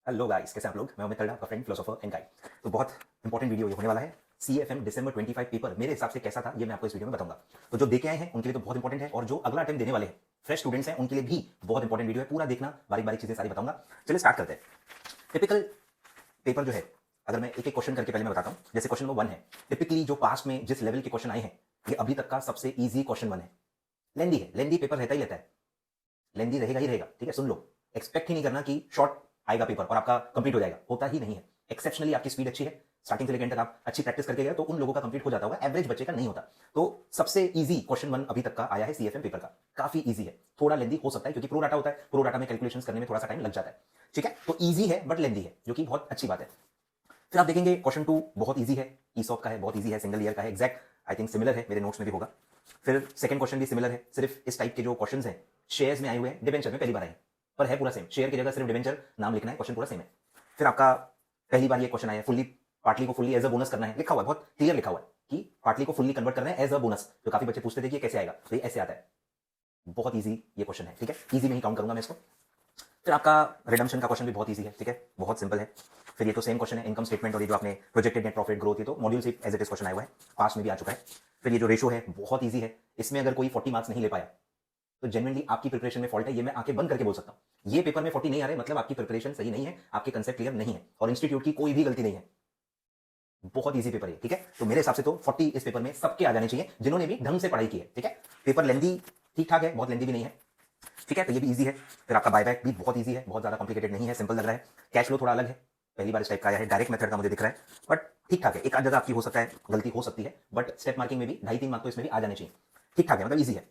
Hello guys, कैसे आप लोग। मैं अमित तल्ला, आपका फ्रेंड, फिलोसोफर एंड गाइड। तो बहुत इंपॉर्टेंट वीडियो ये होने वाला है। सीएफएम दिसंबर 25 पेपर मेरे हिसाब से कैसा था ये मैं आपको इस वीडियो में बताऊंगा। तो जो देके आए हैं उनके लिए तो बहुत इंपॉर्टेंट है, और जो अगला अटेम्प्ट देने वाले हैं फ्रेश स्टूडेंट्स हैं उनके लिए भी बहुत इंपॉर्टेंट वीडियो है। पूरा देखना, बारीक बारीक चीजें सारी बताऊंगा। चलिए स्टार्ट करते हैं। टिपिकल पेपर जो है, अगर मैं एक एक क्वेश्चन करके पहले मैं बताता हूँ। जैसे क्वेश्चन नंबर 1 है, टिपिकली जो पास्ट में जिस लेवल के क्वेश्चन आए हैं ये अभी तक का सबसे ईजी क्वेश्चन 1 है। लेंदी है, लेंदी पेपर रहता ही रहता है, लेंदी रहेगा ही रहेगा। ठीक है, सुन लो। एक्सपेक्ट ही नहीं करना कि शॉर्ट आएगा पेपर और आपका कंप्लीट हो जाएगा, होता ही नहीं है। एक्सेप्शनली आपकी स्पीड अच्छी है, स्टार्टिंग से लेकर एंड तक आप अच्छी प्रैक्टिस करके गए तो उन लोगों का कंप्लीट हो जाता होगा, एवरेज बच्चे का नहीं होता। तो सबसे इजी क्वेश्चन 1 अभी तक का आया है सीएफएम पेपर का। काफी इजी है, थोड़ा लेंदी हो सकता है क्योंकि प्रो डाटा होता है, प्रो डाटा में कैलकुलेशंस करने में थोड़ा सा टाइम लग जाता है। ठीक है, तो इजी है बट लेंदी है, जो कि बहुत अच्छी बात है। फिर आप देखेंगे क्वेश्चन 2 बहुत इजी है, ईसॉप का है, बहुत इजी है, सिंगल ईयर का है, एग्जैक्ट आई थिंक सिमिलर है, मेरे नोट्स में भी होगा। फिर सेकंड क्वेश्चन भी सिमिलर है, सिर्फ इस टाइप के जो क्वेश्चंस हैं शेयर्स में आए हुए हैं, डिबेंचर में पहली बार आए हैं, पर है पूरा सेम। शेयर की जगह सिर्फ डिबेंचर नाम लिखना है, क्वेश्चन पूरा सेम है। फिर आपका पहली बार ये क्वेश्चन आया है, फुल्ली पार्टली को फुल्ली एज अ बोनस करना है, लिखा हुआ है, बहुत क्लियर लिखा हुआ है कि पार्टली को फुल्ली कन्वर्ट करना है एज अ बोनस। तो काफी बच्चे पूछते थे कि कैसे आएगा, तो ये ऐसे आता है। बहुत ईजी ये क्वेश्चन है, ठीक है, ईजी में ही काउंट करूंगा मैं इसको। फिर आपका रिडम्पशन का क्वेश्चन भी बहुत इजी है, ठीक है, बहुत सिंपल है। फिर ये तो सेम क्वेश्चन है, इनकम स्टेटमेंट और ये जो आपने प्रोजेक्टेड नेट प्रॉफिट ग्रोथ, ये तो मॉड्यूल से एज इट इज क्वेश्चन आया हुआ है, पास में भी आ चुका है। फिर ये जो रेशो है बहुत इजी है, इसमें अगर कोई 40 मार्क्स नहीं ले पाया तो जेन्युइनली आपकी प्रिपरेशन में फॉल्ट है, ये मैं आंखें बंद करके बोल सकता हूं। ये पेपर में 40 नहीं आ रहे मतलब आपकी प्रिपरेशन सही नहीं है, आपके कंसेप्ट क्लियर नहीं है, और इंस्टीट्यूट की कोई भी गलती नहीं है। बहुत इजी पेपर है, ठीक है। तो मेरे हिसाब से तो 40 इस पेपर में सबके आ जाने चाहिए जिन्होंने भी ढंग से पढ़ाई की है, ठीक है। पेपर लेंदी ठीक ठाक है, बहुत लेंदी भी नहीं है, ठीक है, तो ये भी इजी है। फिर आपका बायबैक भी बहुत इजी है, बहुत ज्यादा कॉम्प्लिकेटेड नहीं है, सिंपल लग रहा है। कैश फ्लो थोड़ा अलग है, पहली बार इस टाइप का आया है, डायरेक्ट मेथड का मुझे दिख रहा है, बट ठीक ठाक है। एक आध जगह आपकी हो सकता है गलती हो सकती है, बट स्टेप मार्किंग में भी 2.5-3 मार्क तो इसमें भी आ जाने चाहिए, ठीक ठाक है, मतलब इजी है।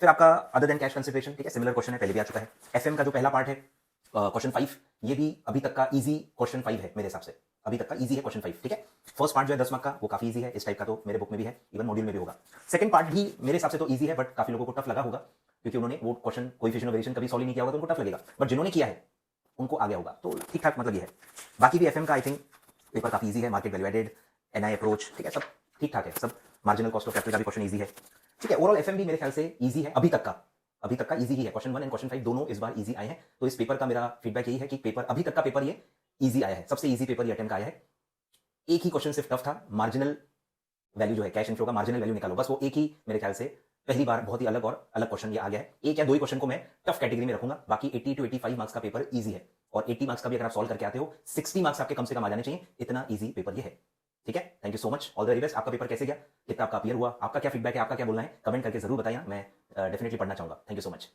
फिर आपका अदर देन कैश कंसिडरेशन, ठीक है, सिमिलर क्वेश्चन है, पहले भी आ चुका है। एफएम का जो पहला पार्ट है क्वेश्चन 5, ये भी अभी तक का इजी क्वेश्चन 5 है मेरे हिसाब से, अभी तक का इजी है क्वेश्चन 5, ठीक है। फर्स्ट पार्ट जो है 10 मार्क का वो काफी इजी है, इस टाइप का तो मेरे बुक में भी है, इवन मॉड्यूल में भी होगा। सेकंड पार्ट भी मेरे हिसाब से तो इजी है, बट काफी लोगों को टफ लगा होगा क्योंकि उन्होंने वो क्वेश्चन कोएफिशिएंट ऑफ वेरिएशन कभी सॉल्व नहीं किया होगा तो उनको टफ लगेगा, बट जिन्होंने किया है उनको आ गया होगा, तो ठीक ठाक मतलब ये है। बाकी भी एफएम का आई थिंक पेपर काफी इजी है, market value added, NI approach, ठीक है, सब ठीक ठाक है, सब मार्जिनल कॉस्ट ऑफ कैपिटल का भी क्वेश्चन इजी है, ठीक है। ओवरऑल एफएम भी मेरे ख्याल से इजी है, अभी तक का, अभी तक का इजी ही है। क्वेश्चन 1 एंड क्वेश्चन 5 दोनों इस बार इजी आए हैं, तो इस पेपर का मेरा फीडबैक यही है कि पेपर अभी तक का पेपर ये इजी आया है, सबसे इजी पेपर ये अटेम्प्ट आया है। एक ही क्वेश्चन सिर्फ टफ था, मार्जिनल वैल्यू जो है कैश इनफ्लो का मार्जिनल वैल्यू निकालो, बस वो एक ही मेरे ख्याल से पहली बार बहुत ही अलग और अलग क्वेश्चन ये आ गया है। एक या दो ही क्वेश्चन को मैं टफ कैटेगरी में रखूंगा, बाकी 80 to 85 मार्क्स का पेपर इजी है, और 80 मार्क्स का भी अगर आप सॉल्व करके आते हो 60 मार्क्स आपके कम से कम आ जाने चाहिए, इतना इजी पेपर ये है, ठीक है। Thank you so much, all the very best. आपका पेपर कैसे गया, कितना आपका क्लियर हुआ, आपका क्या फीडबैक है, आपका क्या बोलना है, कमेंट करके जरूर बताइए, मैं डेफिनेटली पढ़ना चाहूंगा। Thank you so much.